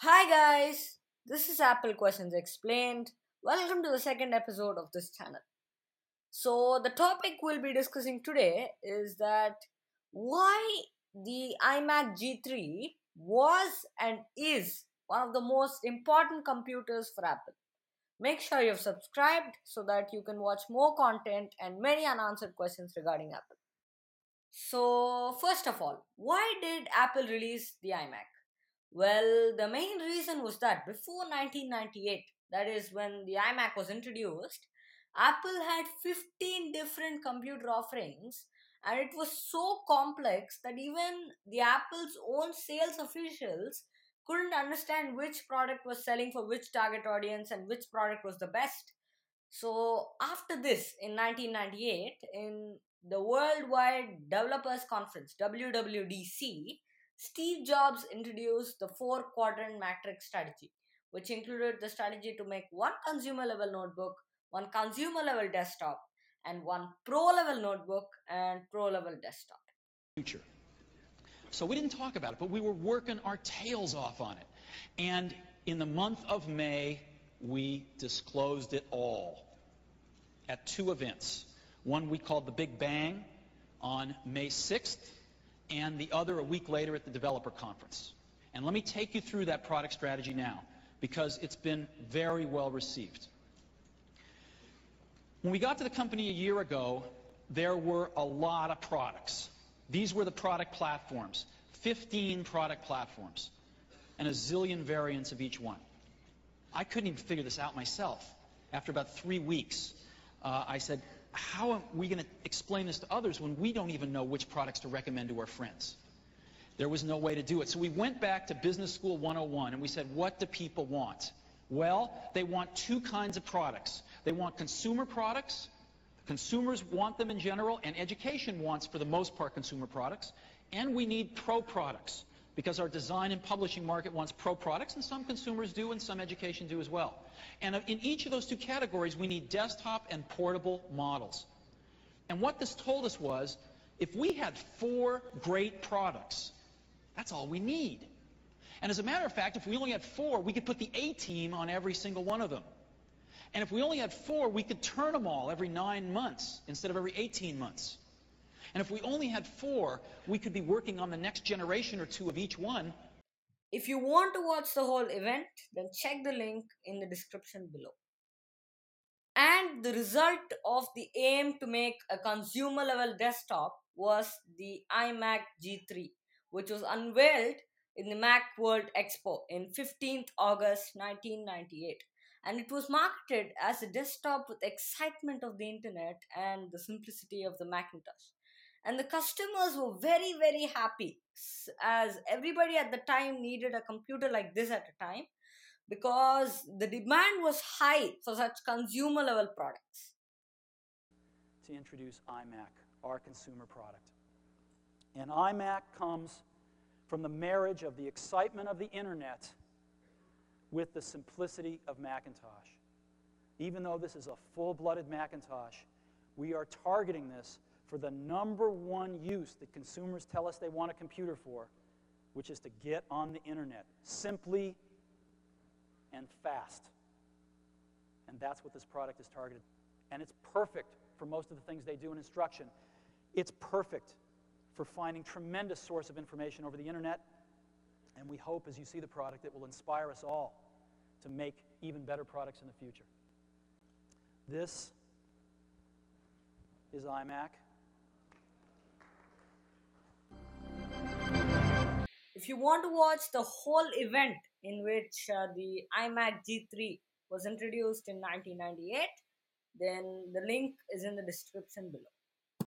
Hi guys, this is Apple Questions Explained. Welcome to the second episode of this channel. So, the topic we'll be discussing today is that why the iMac G3 was and is one of the most important computers for Apple. Make sure you've subscribed so that you can watch more content and many unanswered questions regarding Apple. So, first of all, why did Apple release the iMac? Well, the main reason was that before 1998, that is when the iMac was introduced, Apple had 15 different computer offerings, and it was so complex that even the Apple's own sales officials couldn't understand which product was selling for which target audience and which product was the best. So, after this, in 1998, in the Worldwide Developers Conference, WWDC, Steve Jobs introduced the four quadrant matrix strategy, which included the strategy to make one consumer level notebook, one consumer level desktop, and one pro level notebook and pro level desktop. Future. So we didn't talk about it, but we were working our tails off on it. And in the month of May, we disclosed it all at two events. One we called the Big Bang on May 6th, and the other a week later at the Developer Conference. And let me take you through that product strategy now, because it's been very well received. When we got to the company a year ago, there were a lot of products. These were the product platforms, 15 product platforms, and a zillion variants of each one. I couldn't even figure this out myself. After about 3 weeks, I said, how are we going to explain this to others when we don't even know which products to recommend to our friends? There was no way to do it. So we went back to Business School 101 and we said, what do people want? Well, they want two kinds of products. They want consumer products. Consumers want them in general, and education wants, for the most part, consumer products. And we need pro products, because our design and publishing market wants pro products, and some consumers do, and some education do as well. And in each of those two categories, we need desktop and portable models. And what this told us was, if we had 4 great products, that's all we need. And as a matter of fact, if we only had 4, we could put the A-team on every single one of them. And if we only had 4, we could turn them all every 9 months instead of every 18 months. And if we only had 4, we could be working on the next generation or two of each one. If you want to watch the whole event, then check the link in the description below. And the result of the aim to make a consumer level desktop was the iMac G3, which was unveiled in the Mac World Expo in 15th August 1998. And it was marketed as a desktop with excitement of the internet and the simplicity of the Macintosh. And the customers were very, very happy, as everybody at the time needed a computer like this at a time, because the demand was high for such consumer level products. To introduce iMac, our consumer product. And iMac comes from the marriage of the excitement of the internet with the simplicity of Macintosh. Even though this is a full-blooded Macintosh, we are targeting this for the #1 use that consumers tell us they want a computer for, which is to get on the internet, simply and fast. And that's what this product is targeted. And it's perfect for most of the things they do in instruction. It's perfect for finding tremendous source of information over the internet. And we hope, as you see the product, it will inspire us all to make even better products in the future. This is iMac. If you want to watch the whole event in which the iMac G3 was introduced in 1998, then the link is in the description below.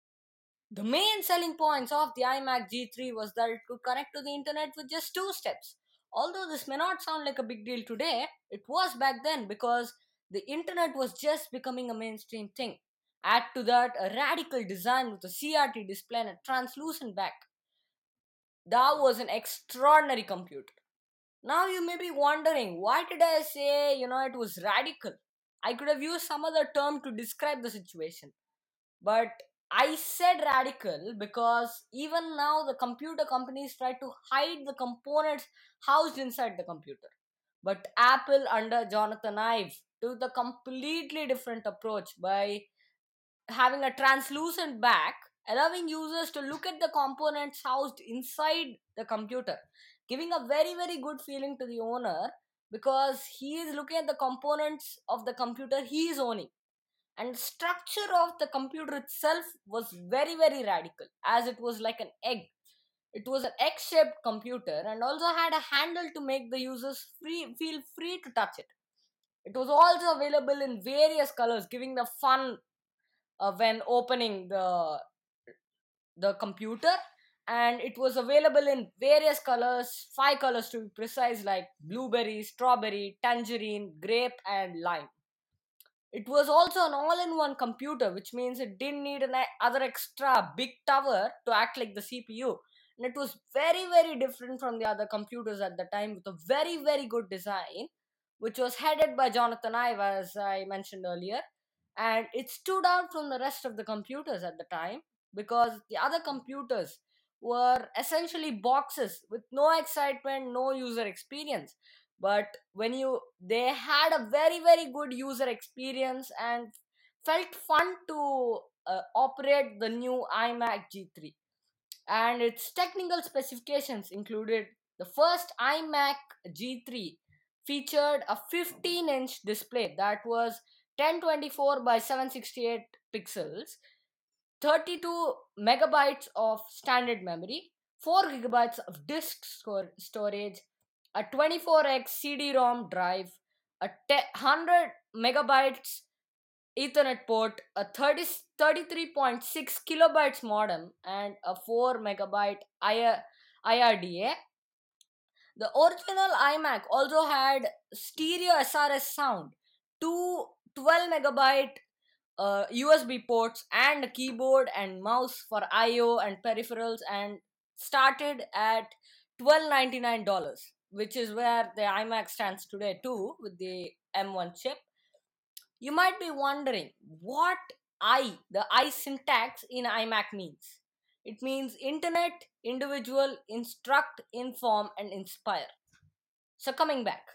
The main selling points of the iMac G3 was that it could connect to the internet with just 2 steps. Although this may not sound like a big deal today, it was back then because the internet was just becoming a mainstream thing. Add to that a radical design with a CRT display and a translucent back. That was an extraordinary computer. Now you may be wondering, why did I say, it was radical? I could have used some other term to describe the situation. But I said radical because even now the computer companies try to hide the components housed inside the computer. But Apple under Jonathan Ive took the completely different approach by having a translucent back, allowing users to look at the components housed inside the computer, giving a very, very good feeling to the owner because he is looking at the components of the computer he is owning. And the structure of the computer itself was very, very radical, as it was like an egg. It was an egg-shaped computer and also had a handle to make the users feel free to touch it. It was also available in various colors, giving the fun when opening the computer. And it was available in various colors, 5 colors to be precise, like blueberry, strawberry, tangerine, grape, and lime. It was also an all-in-one computer, which means it didn't need an other extra big tower to act like the CPU. And it was very, very different from the other computers at the time, with a very, very good design, which was headed by Jonathan Ive, as I mentioned earlier. And it stood out from the rest of the computers at the time because the other computers were essentially boxes with no excitement, no user experience. But when you they had a very, very good user experience and felt fun to operate the new iMac G3. And its technical specifications included: the first iMac G3 featured a 15-inch display that was 1024 by 768 pixels, 32 megabytes of standard memory, 4 gigabytes of disk storage, a 24x CD-ROM drive, a 100 megabytes Ethernet port, a 33.6 kilobytes modem, and a 4 megabyte IRDA. The original iMac also had stereo SRS sound, two 12 megabyte USB ports, and a keyboard and mouse for I/O and peripherals, and started at $12.99, which is where the iMac stands today too, with the M1 chip. You might be wondering what the I syntax in iMac means. It means internet, individual, instruct, inform, and inspire. So coming back,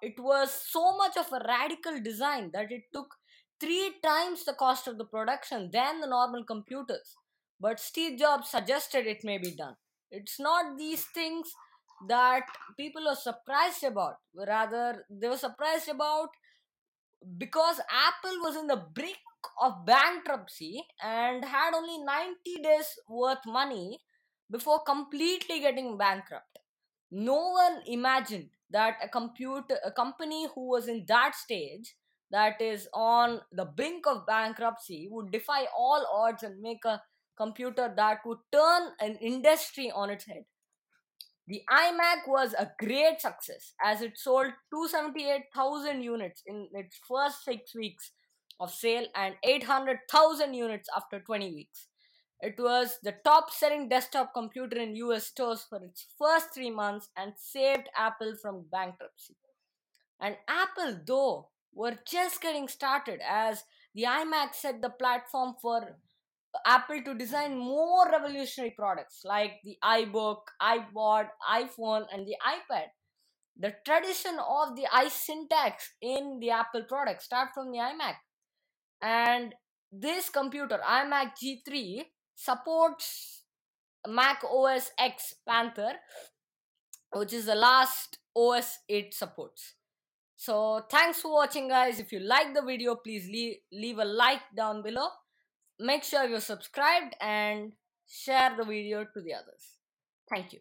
it was so much of a radical design that it took 3 times the cost of the production than the normal computers. But Steve Jobs suggested it may be done. It's not these things that people are surprised about. Rather, they were surprised about because Apple was in the brink of bankruptcy and had only 90 days worth money before completely getting bankrupt. No one imagined that a company who was in that stage, that is on the brink of bankruptcy, would defy all odds and make a computer that would turn an industry on its head. The iMac was a great success as it sold 278,000 units in its first 6 weeks of sale and 800,000 units after 20 weeks. It was the top selling desktop computer in US stores for its first 3 months and saved Apple from bankruptcy. And Apple, though, were just getting started as the iMac set the platform for Apple to design more revolutionary products like the iBook, iPod, iPhone, and the iPad. The tradition of the I syntax in the Apple products start from the iMac. And this computer, iMac G3, supports Mac OS X Panther, which is the last OS it supports. So thanks for watching, guys. If you like the video, please leave a like down below. Make sure you're subscribed and share the video to the others. Thank you.